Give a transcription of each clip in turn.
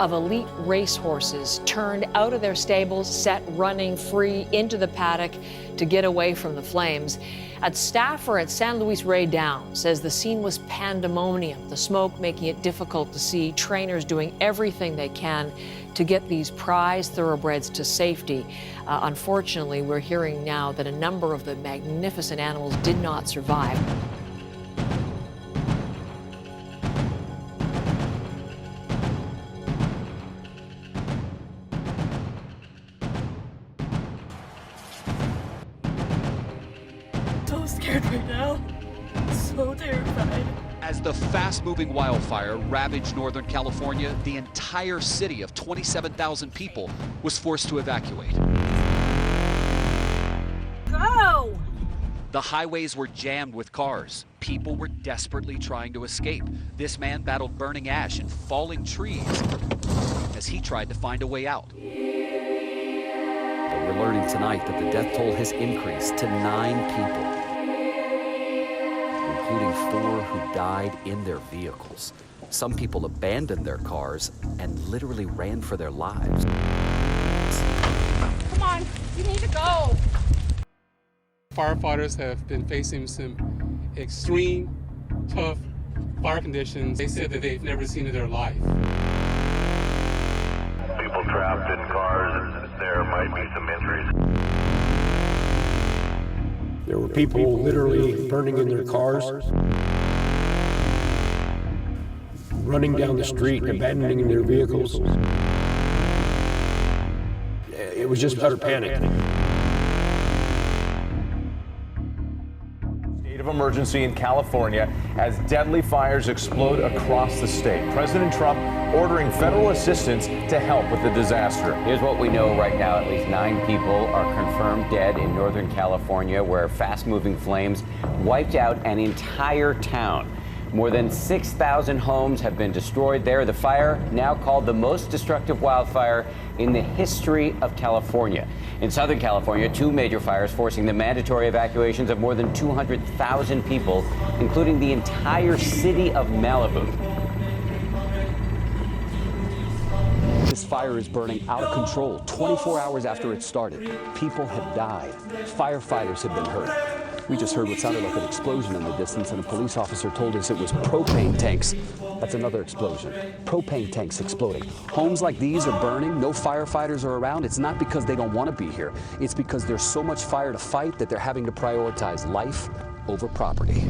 Of elite racehorses turned out of their stables, set running free into the paddock to get away from the flames. A staffer at San Luis Rey Downs says the scene was pandemonium, the smoke making it difficult to see, trainers doing everything they can to get these prize thoroughbreds to safety. Unfortunately, we're hearing now that a number of the magnificent animals did not survive. Scared right now. So terrified. As the fast-moving wildfire ravaged Northern California, the entire city of 27,000 people was forced to evacuate. Go! The highways were jammed with cars. People were desperately trying to escape. This man battled burning ash and falling trees as he tried to find a way out. But we're learning tonight that the death toll has increased to 9 people, including 4 who died in their vehicles. Some people abandoned their cars and literally ran for their lives. Come on, you need to go. Firefighters have been facing some extreme, tough fire conditions. They said that they've never seen in their life. People trapped in cars, and there might be some injuries. There were people literally burning in their cars, running down the street, abandoning their vehicles. It was just utter panic. State of emergency in California as deadly fires explode across the state. President Trump ordering federal assistance to help with the disaster. Here's what we know right now. At least 9 people are confirmed dead in Northern California, where fast-moving flames wiped out an entire town. More than 6,000 homes have been destroyed there. The fire, now called the most destructive wildfire in the history of California. In Southern California, 2 major fires forcing the mandatory evacuations of more than 200,000 people, including the entire city of Malibu. This fire is burning out of control 24 hours after it started. People have died. Firefighters have been hurt. We just heard what sounded like an explosion in the distance, and a police officer told us it was propane tanks. That's another explosion. Propane tanks exploding. Homes like these are burning. No firefighters are around. It's not because they don't want to be here. It's because there's so much fire to fight that they're having to prioritize life over property.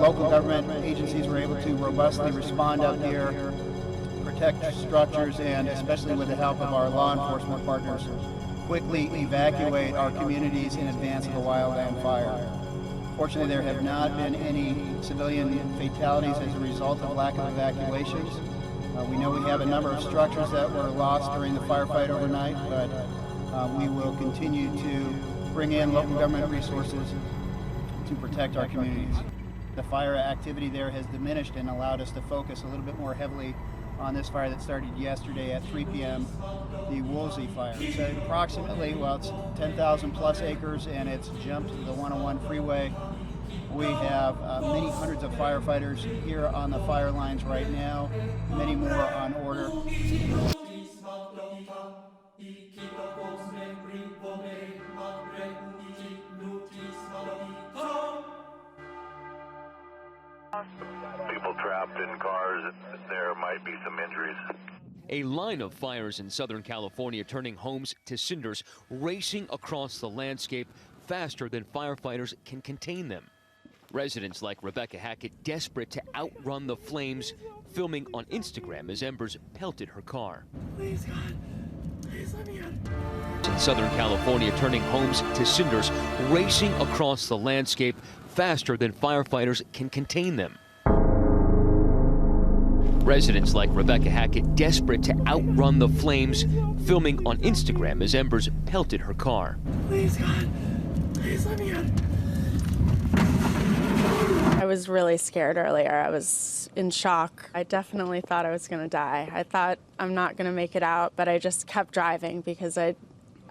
Local government agencies were able to robustly respond out there, protect structures, and especially with the help of our law enforcement partners, quickly evacuate our communities in advance of a wildland fire. Fortunately, there have not been any civilian fatalities as a result of lack of evacuations. We know we have a number of structures that were lost during the firefight overnight, but we will continue to bring in local government resources to protect our communities. The fire activity there has diminished and allowed us to focus a little bit more heavily on this fire that started yesterday at 3 p.m., the Woolsey fire. It's approximately, well, it's 10,000 plus acres, and it's jumped the 101 freeway. We have many hundreds of firefighters here on the fire lines right now, many more on order. People trapped in cars, there might be some injuries. A line of fires in Southern California turning homes to cinders, racing across the landscape faster than firefighters can contain them. Residents like Rebecca Hackett desperate to outrun the flames, filming on Instagram as embers pelted her car. Please, God. Please let me out. In Southern California turning homes to cinders, racing across the landscape faster than firefighters can contain them. Residents like Rebecca Hackett desperate to outrun the flames, filming on Instagram as embers pelted her car. Please, God. Please let me out. I was really scared earlier. I was in shock. I definitely thought I was going to die. I thought I'm not going to make it out, but I just kept driving because I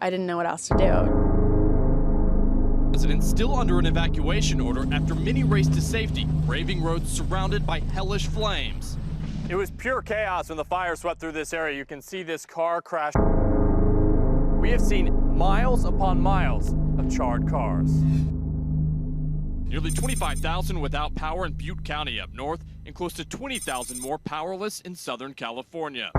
didn't know what else to do. Residents still under an evacuation order after many raced to safety, braving roads surrounded by hellish flames. It was pure chaos when the fire swept through this area. You can see this car crash. We have seen miles upon miles of charred cars. Nearly 25,000 without power in Butte County up north, and close to 20,000 more powerless in Southern California.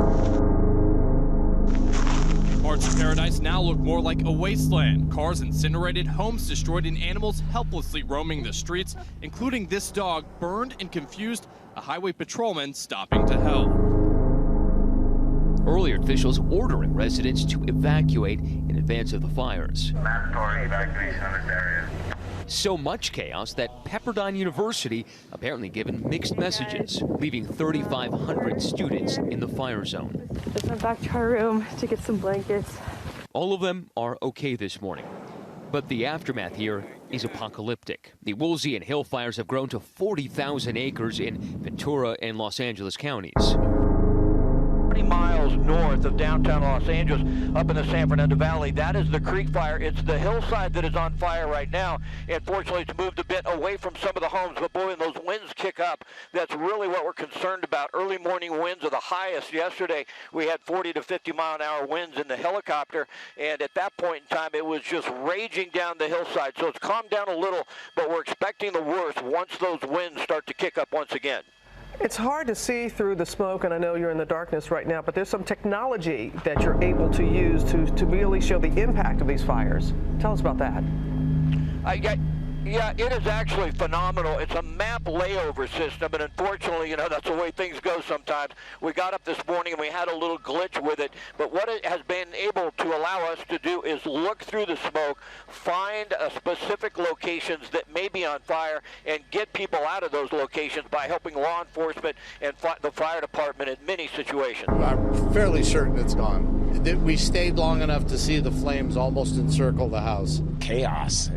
Parts of paradise now look more like a wasteland. Cars incinerated, homes destroyed, and animals helplessly roaming the streets, including this dog burned and confused, a highway patrolman stopping to help. Earlier, officials ordering residents to evacuate in advance of the fires. Mandatory evacuation of this area. So much chaos that Pepperdine University apparently given mixed messages, leaving 3,500 students in the fire zone. Just went back to our room to get some blankets. All of them are okay this morning, but the aftermath here is apocalyptic. The Woolsey and Hill fires have grown to 40,000 acres in Ventura and Los Angeles counties. 20 miles north of downtown Los Angeles, up in the San Fernando Valley. That is the Creek Fire. It's the hillside that is on fire right now. And fortunately, it's moved a bit away from some of the homes. But boy, when those winds kick up, that's really what we're concerned about. Early morning winds are the highest. Yesterday, we had 40 to 50 mile an hour winds in the helicopter. And at that point in time, it was just raging down the hillside. So it's calmed down a little, but we're expecting the worst once those winds start to kick up once again. It's hard to see through the smoke, and I know you're in the darkness right now, but there's some technology that you're able to use to really show the impact of these fires. Tell us about that. Yeah, it is actually phenomenal. It's a map layover system, and unfortunately, you know, that's the way things go sometimes. We got up this morning and we had a little glitch with it, but what it has been able to allow us to do is look through the smoke, find specific locations that may be on fire, and get people out of those locations by helping law enforcement and the fire department in many situations. I'm fairly certain it's gone. We stayed long enough to see the flames almost encircle the house. Chaos.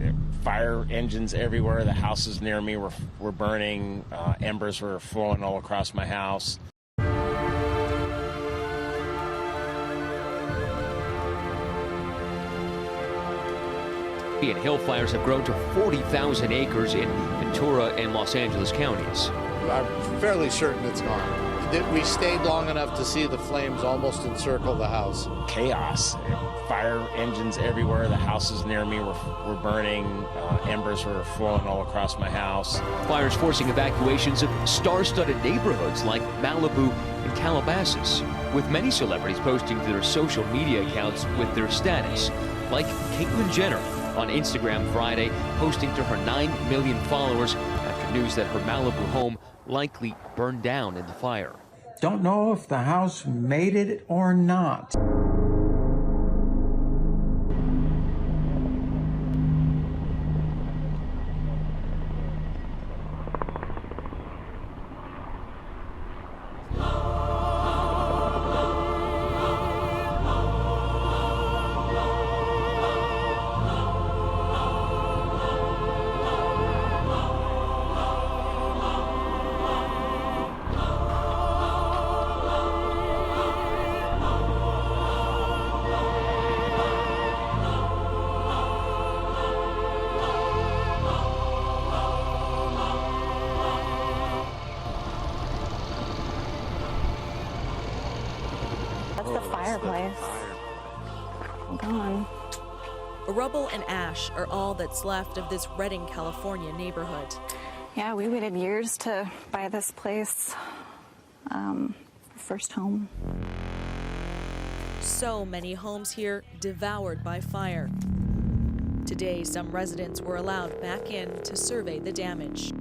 Fire engines everywhere. The houses near me were burning. Embers were flowing all across my house. And hill fires have grown to 40,000 acres in Ventura and Los Angeles counties. I'm fairly certain it's gone. We stayed long enough to see the flames almost encircle the house. Chaos. Fire engines everywhere. The houses near me were burning. Embers were flowing all across my house. Fires forcing evacuations of star-studded neighborhoods like Malibu and Calabasas, with many celebrities posting to their social media accounts with their status, like Caitlyn Jenner on Instagram Friday, posting to her 9 million followers after news that her Malibu home likely burned down in the fire. Don't know if the house made it or not. fireplace. Gone. Rubble and ash are all that's left of this Redding, California neighborhood. Yeah, we waited years to buy this place. First home. So many homes here devoured by fire. Today, some residents were allowed back in to survey the damage.